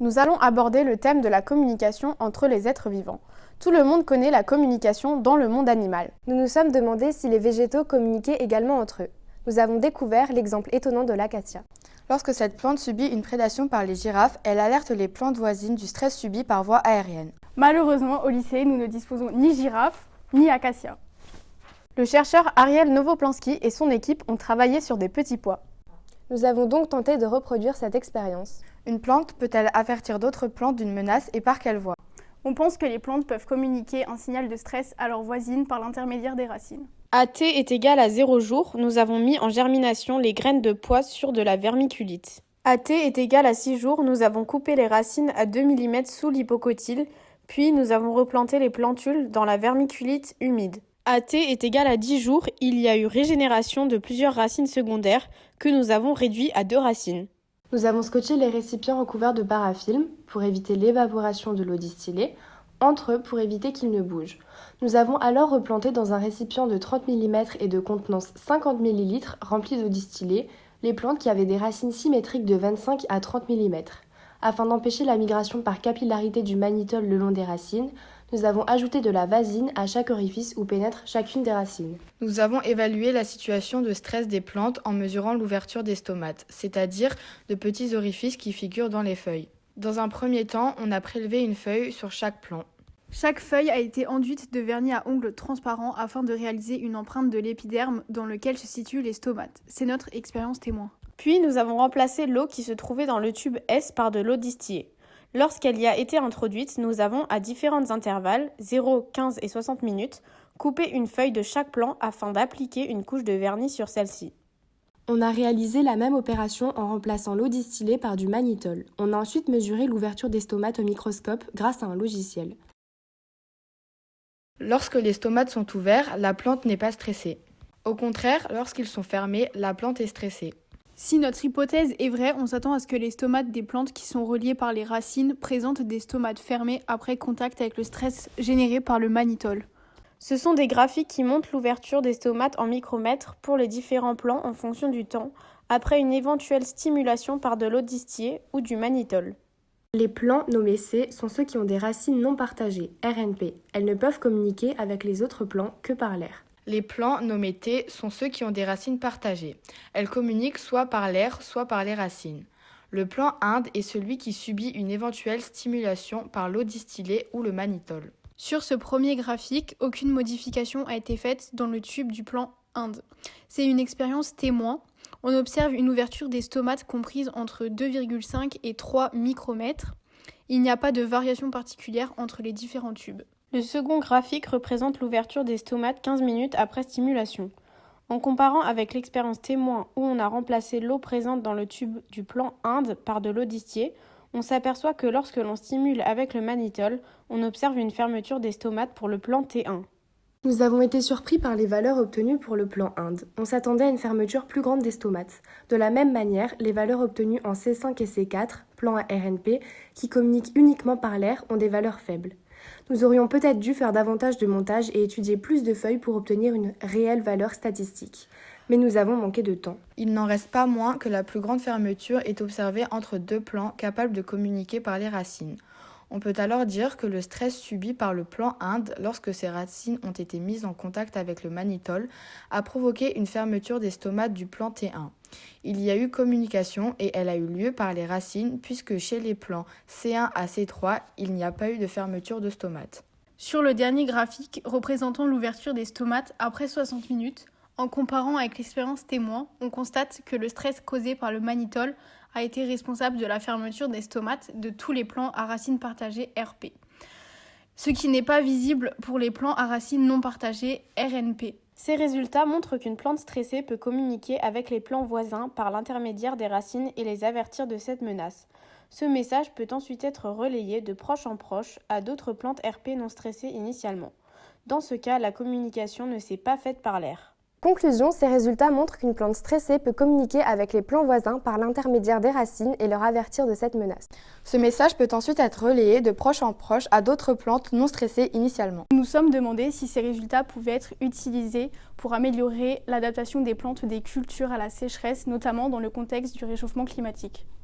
Nous allons aborder le thème de la communication entre les êtres vivants. Tout le monde connaît la communication dans le monde animal. Nous nous sommes demandé si les végétaux communiquaient également entre eux. Nous avons découvert l'exemple étonnant de l'acacia. Lorsque cette plante subit une prédation par les girafes, elle alerte les plantes voisines du stress subi par voie aérienne. Malheureusement, au lycée, nous ne disposons ni girafe, ni acacia. Le chercheur Ariel Novoplansky et son équipe ont travaillé sur des petits pois. Nous avons donc tenté de reproduire cette expérience. Une plante peut-elle avertir d'autres plantes d'une menace et par quelle voie? On pense que les plantes peuvent communiquer un signal de stress à leurs voisines par l'intermédiaire des racines. À T est égal à 0 jours, nous avons mis en germination les graines de pois sur de la vermiculite. À T est égal à 6 jours, nous avons coupé les racines à 2 mm sous l'hypocotyle, puis nous avons replanté les plantules dans la vermiculite humide. À T est égal à 10 jours, il y a eu régénération de plusieurs racines secondaires que nous avons réduit à 2 racines. Nous avons scotché les récipients recouverts de parafilm pour éviter l'évaporation de l'eau distillée, entre eux pour éviter qu'ils ne bougent. Nous avons alors replanté dans un récipient de 30 mm et de contenance 50 ml rempli d'eau distillée les plantes qui avaient des racines symétriques de 25 à 30 mm. Afin d'empêcher la migration par capillarité du mannitol le long des racines, nous avons ajouté de la vasine à chaque orifice où pénètre chacune des racines. Nous avons évalué la situation de stress des plantes en mesurant l'ouverture des stomates, c'est-à-dire de petits orifices qui figurent dans les feuilles. Dans un premier temps, on a prélevé une feuille sur chaque plant. Chaque feuille a été enduite de vernis à ongles transparent afin de réaliser une empreinte de l'épiderme dans lequel se situent les stomates. C'est notre expérience témoin. Puis nous avons remplacé l'eau qui se trouvait dans le tube S par de l'eau distillée. Lorsqu'elle y a été introduite, nous avons, à différents intervalles, 0, 15 et 60 minutes, coupé une feuille de chaque plant afin d'appliquer une couche de vernis sur celle-ci. On a réalisé la même opération en remplaçant l'eau distillée par du mannitol. On a ensuite mesuré l'ouverture des stomates au microscope grâce à un logiciel. Lorsque les stomates sont ouverts, la plante n'est pas stressée. Au contraire, lorsqu'ils sont fermés, la plante est stressée. Si notre hypothèse est vraie, on s'attend à ce que les stomates des plantes qui sont reliées par les racines présentent des stomates fermés après contact avec le stress généré par le mannitol. Ce sont des graphiques qui montrent l'ouverture des stomates en micromètres pour les différents plants en fonction du temps, après une éventuelle stimulation par de l'eau distillée ou du mannitol. Les plants nommés C sont ceux qui ont des racines non partagées, RNP. Elles ne peuvent communiquer avec les autres plants que par l'air. Les plants nommés T sont ceux qui ont des racines partagées. Elles communiquent soit par l'air, soit par les racines. Le plant Inde est celui qui subit une éventuelle stimulation par l'eau distillée ou le mannitol. Sur ce premier graphique, aucune modification a été faite dans le tube du plant Inde. C'est une expérience témoin. On observe une ouverture des stomates comprise entre 2,5 et 3 micromètres. Il n'y a pas de variation particulière entre les différents tubes. Le second graphique représente l'ouverture des stomates 15 minutes après stimulation. En comparant avec l'expérience témoin où on a remplacé l'eau présente dans le tube du plant Inde par de l'eau distillée, on s'aperçoit que lorsque l'on stimule avec le mannitol, on observe une fermeture des stomates pour le plant T1. Nous avons été surpris par les valeurs obtenues pour le plant Inde. On s'attendait à une fermeture plus grande des stomates. De la même manière, les valeurs obtenues en C5 et C4, plants à RNP, qui communiquent uniquement par l'air, ont des valeurs faibles. Nous aurions peut-être dû faire davantage de montage et étudier plus de feuilles pour obtenir une réelle valeur statistique. Mais nous avons manqué de temps. Il n'en reste pas moins que la plus grande fermeture est observée entre deux plants capables de communiquer par les racines. On peut alors dire que le stress subi par le plant Inde lorsque ses racines ont été mises en contact avec le mannitol a provoqué une fermeture des stomates du plant T1. Il y a eu communication et elle a eu lieu par les racines puisque chez les plants C1 à C3, il n'y a pas eu de fermeture de stomates. Sur le dernier graphique représentant l'ouverture des stomates après 60 minutes, en comparant avec l'expérience témoin, on constate que le stress causé par le mannitol a été responsable de la fermeture des stomates de tous les plants à racines partagées RP, ce qui n'est pas visible pour les plants à racines non partagées RNP. Ces résultats montrent qu'une plante stressée peut communiquer avec les plants voisins par l'intermédiaire des racines et les avertir de cette menace. Ce message peut ensuite être relayé de proche en proche à d'autres plantes RP non stressées initialement. Dans ce cas, la communication ne s'est pas faite par l'air. Conclusion, ces résultats montrent qu'une plante stressée peut communiquer avec les plants voisins par l'intermédiaire des racines et leur avertir de cette menace. Ce message peut ensuite être relayé de proche en proche à d'autres plantes non stressées initialement. Nous nous sommes demandé si ces résultats pouvaient être utilisés pour améliorer l'adaptation des plantes des cultures à la sécheresse, notamment dans le contexte du réchauffement climatique.